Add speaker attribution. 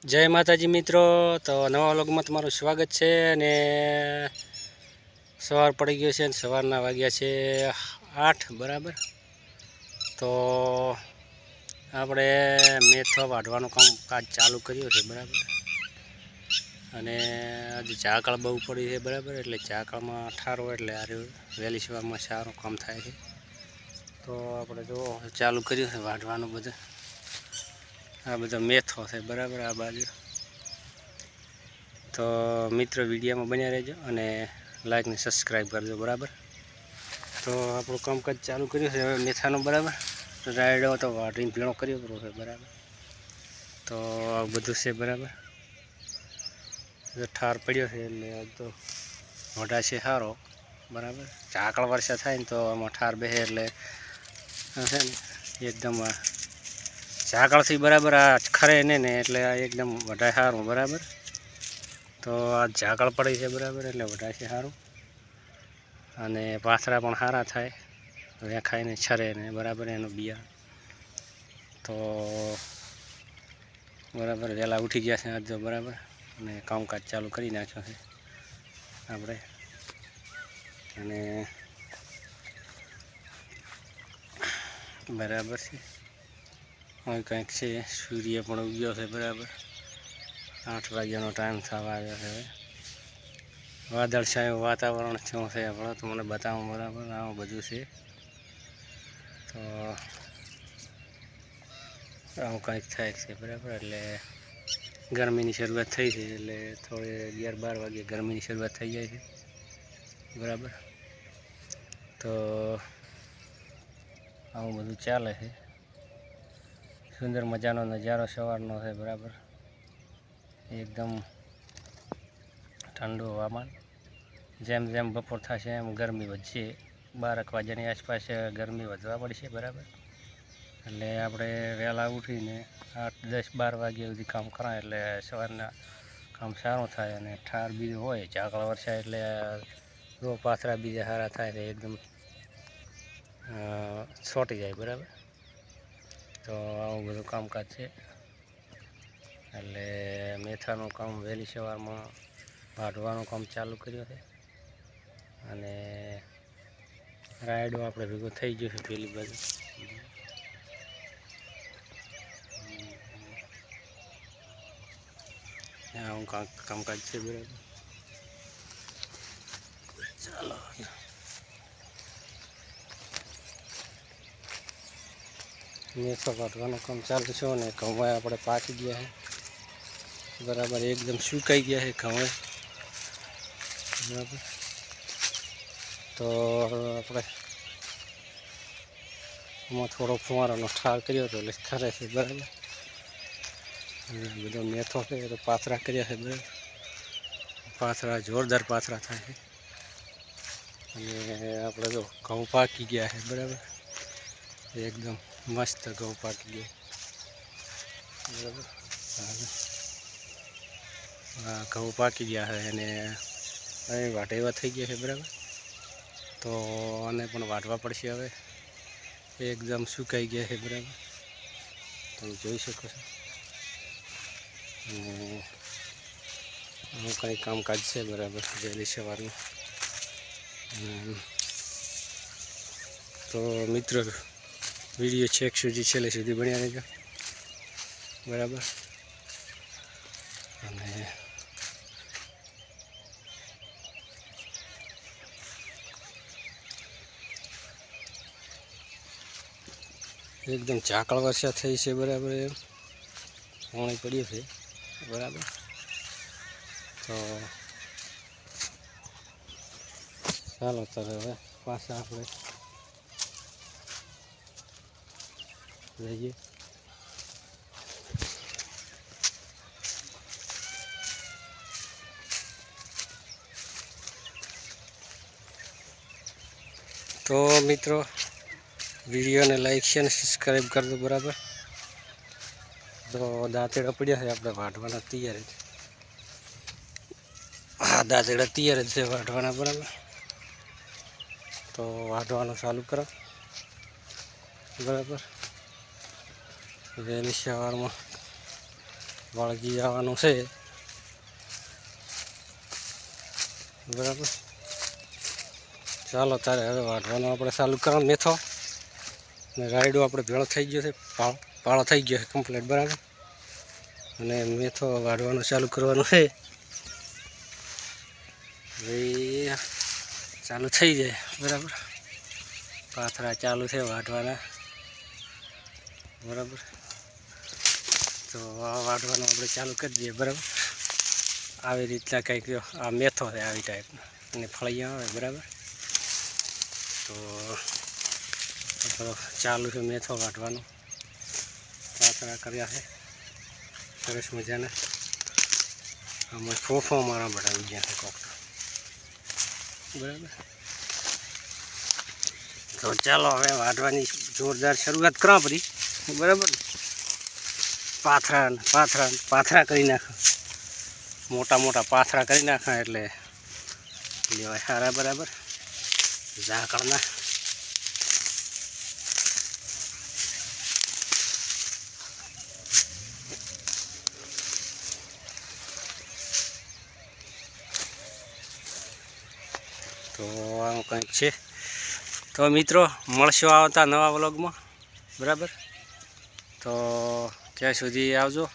Speaker 1: જય માતાજી મિત્રો, તો નવા વ્લોગમાં તમારું સ્વાગત છે. અને સવાર પડી ગયો છે અને સવારના વાગ્યા છે 8 બરાબર. તો આપણે મેથો વાઢવાનું કામકાજ ચાલુ કર્યું છે બરાબર. અને આજે ઝાકળ બહુ પડી છે બરાબર, એટલે ઝાકળમાં ઠારો એટલે આ વહેલી સવારમાં સારું કામ થાય છે. તો આપણે જો ચાલુ કર્યું છે વાઢવાનું બધું. આ બધો મેથો છે બરાબર આ બાજુ. તો મિત્રો વિડીયોમાં બન્યા રહેજો અને લાઈક ને સબસ્ક્રાઈબ કરજો બરાબર. તો આપણું કામકાજ ચાલુ કર્યું છે હવે મેથાનું બરાબર. રાયડો તો વાઢીને ભીણો કર્યો છે બરાબર. તો આ બધું છે બરાબર. ઠાર પડ્યો છે એટલે આજ તો મોઢા છે સારો બરાબર. ઝાકળ વર્ષા થાય ને તો આમાં ઠાર બેસે એટલે છે ને એકદમ ઝાકળથી બરાબર આ ખરે ને એટલે આ એકદમ વઢાય સારું બરાબર. તો આ ઝાકળ પડી છે બરાબર એટલે વઢાય છે સારું, અને પાથરા પણ સારા થાય, વેખાઈને છરે ને બરાબર એનું બિયા. તો બરાબર વહેલા ઉઠી ગયા છે આજ તો બરાબર, અને કામકાજ ચાલુ કરી નાખ્યો છે આપણે. અને બરાબર છે હવે કંઈક છે, સૂર્ય પણ ઉગ્યો છે બરાબર. 8 વાગ્યાનો ટાઈમ થવા આવ્યો છે. હવે વાદળછાયું વાતાવરણ શું છે આપણે તમને બતાવું બરાબર. આવું બધું છે. તો આવું કંઈક થાય છે બરાબર. એટલે ગરમીની શરૂઆત થઈ છે, એટલે થોડી 11-12 વાગે ગરમીની શરૂઆત થઈ જાય છે બરાબર. તો આવું બધું ચાલે છે. સુંદર મજાનો નજારો સવારનો છે બરાબર. એકદમ ઠંડુ હવામાન. જેમ જેમ બપોર થશે એમ ગરમી વધશે. 12 વાગ્યાની આસપાસ ગરમી વધવા પડશે બરાબર. એટલે આપણે વહેલા ઉઠીને 8-10-12 વાગ્યા સુધી કામ કરાય એટલે સવારના કામ સારું થાય. અને ઠાર બીજું હોય ઝાકળ વરસાય એટલે રો પાથરા બીજા સારા થાય એટલે એકદમ છોટી જાય બરાબર. તો આવું બધું કામકાજ છે. એટલે મેથાનું કામ વહેલી સવારમાં વાઢવાનું કામ ચાલુ કર્યું છે. અને રાયડો આપણે ભેગો થઈ ગયો છે પેલી બાજુ. આવું કામકાજ છે બરાબર. ચાલો મેથો કાઢવાનું કામ ચાલુ છે. અને ઘઉં આપણે પાકી ગયા છે બરાબર, એકદમ સુકાઈ ગયા છે ઘઉં બરાબર. તો આપણે એમાં થોડો ફુવારાનો ઠાર કર્યો હતો એટલે ખરે છે બરાબર. બધો મેથો છે તો પાથરા કર્યા છે બરાબર. પાથરા જોરદાર પાથરા થાય છે. અને આપણે તો ઘઉં પાકી ગયા છે બરાબર. એકદમ મસ્ત ઘઉં પાકી ગયા બરાબર. હા ઘઉં પાકી ગયા છે અને અહીં વાઢેવા થઈ ગયા છે બરાબર. તો આને પણ વાઢવા પડશે હવે. એકદમ સુકાઈ ગયા છે બરાબર, તમે જોઈ શકો છો. અને આવું કંઈ કામકાજ છે બરાબર વહેલી સવારનું. તો મિત્રો વિડીયો છેક સુધી છેલ્લે સુધી બન્યા રહેજો બરાબર. અને એકદમ ઝાકળ વર્ષા થઈ છે બરાબર. પાણી પડ્યું છે બરાબર. તો ચાલો તો હવે પાછા આપણે જઈએ. તો મિત્રો વિડીયોને લાઈક છે અને સબસ્ક્રાઈબ કરજો બરાબર. તો દાંતેડા પડ્યા છે આપણે વાઢવાના તૈયાર જ. હા દાંતેડા તૈયાર જ છે વાઢવાના બરાબર. તો વાઢવાનું ચાલુ કરો બરાબર. વહેલી સવારમાં વળગી જવાનું છે બરાબર. ચાલો તારે હવે વાઢવાનું આપણે ચાલુ કરવાનું મેથો ને રાયડો આપણે ભેળો થઈ ગયો છે, પાળો થઈ ગયો છે કમ્પ્લીટ બરાબર. અને મેથો વાઢવાનું ચાલુ કરવાનું છે. હવે ચાલુ થઈ જાય બરાબર. પાથરા ચાલુ છે વાઢવાના બરાબર. તો આ વાઢવાનું આપણે ચાલુ કરી દઈએ બરાબર. આવી રીતના કંઈક આ મેથો છે આવી ટાઈપનો અને ફળિયા આવે બરાબર. તો ચાલુ છે મેથો વાઢવાનું. પાથરા કર્યા છે સરસ મજાના. આમાં ફોફો મારા બધા ગયા છે કોક બરાબર. તો ચાલો હવે વાઢવાની જોરદાર શરૂઆત કરો બધી બરાબર. પાથરા કરી નાખો, મોટા મોટા પાથરા કરી નાખા એટલે લેવાય સારા બરાબર. ઝાકળના તો આવું કંઈક છે. તો મિત્રો મળશું આવતા નવા વ્લોગમાં બરાબર. તો ત્યાં સુધી આવજો.